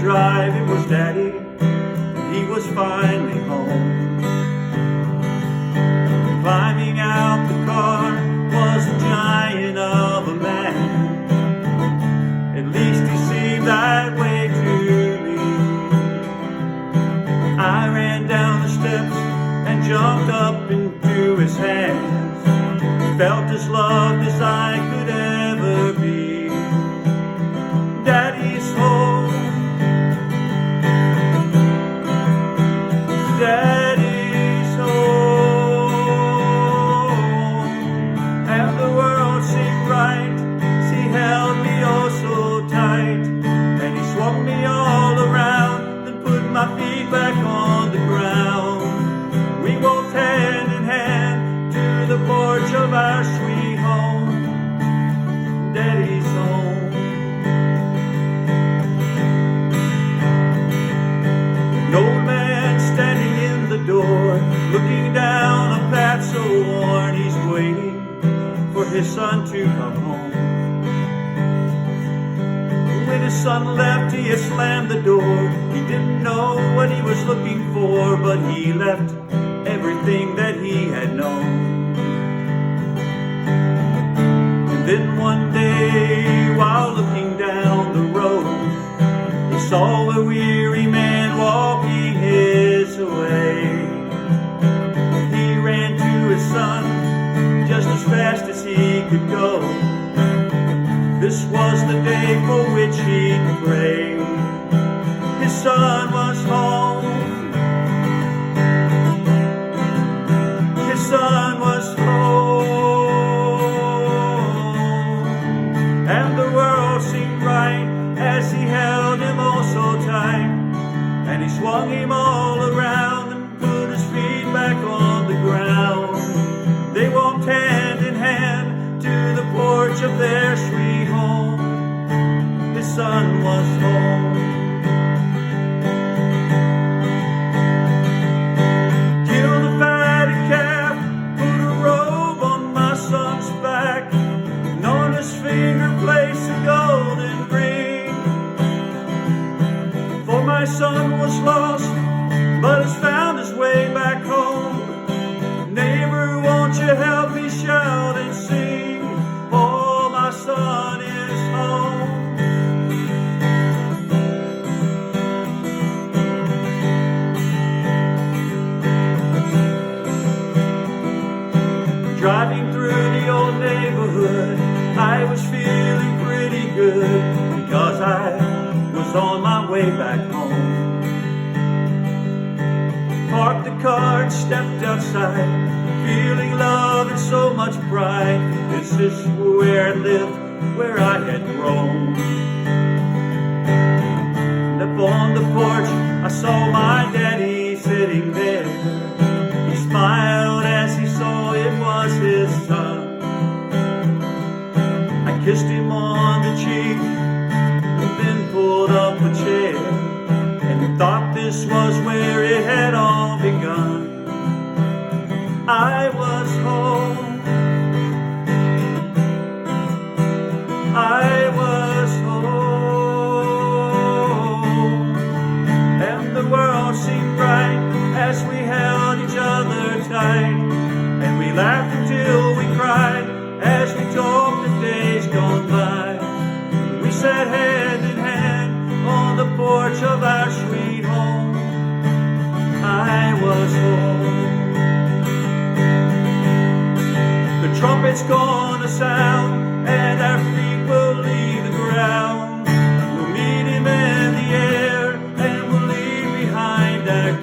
drive, it was Daddy. He was finally home. Climbing out the car was a giant of a man. At least he seemed that way to me. I ran down the steps and jumped up into his hands. Felt as loved as I could ever be. Daddy's home. Daddy's home. And the world seemed right. He held me oh so tight. And he swung me all around and put my feet back on the ground. We walked hand in hand to the porch of our sweet home. Daddy's home. An old man standing in the door, looking down a path so worn. He's waiting for his son to come home. When his son left, he had slammed the door. He didn't know what he was looking for, but he left everything that he had known. And then one day, while looking down the road, he saw a weary man walking his way. He ran to his son just as fast as he could go. This was the day for which he prayed. His son was home. His son was home. And the world seemed right as he held him oh so tight. And he swung him all around and put his feet back on the ground. They walked hand in hand to the porch of their sweet home. His son was home. Killed a fatted calf, put a robe on my son's back, and on his finger placed a golden ring. For my son was lost, but has found his way back home. Neighbor, won't you help me shout and sing? Oh, my son is home. Driving through the old neighborhood, I was feeling pretty good because I was on my way back home. Parked the car and stepped outside, feeling love and so much pride. This is where I lived, where I had grown. And up on the porch, I saw my daddy sitting there. He smiled as he saw it was his son. I kissed him on the cheek and then pulled up a chair and thought this was where it had all begun. I was home. I was home. And the world seemed bright as we held each other tight. And we laughed until we cried as we talked the days gone by. We sat hand in hand on the porch of our sweet home. I was home. The trumpet's gonna sound and our feet will leave the ground. We'll meet him in the air and we'll leave behind our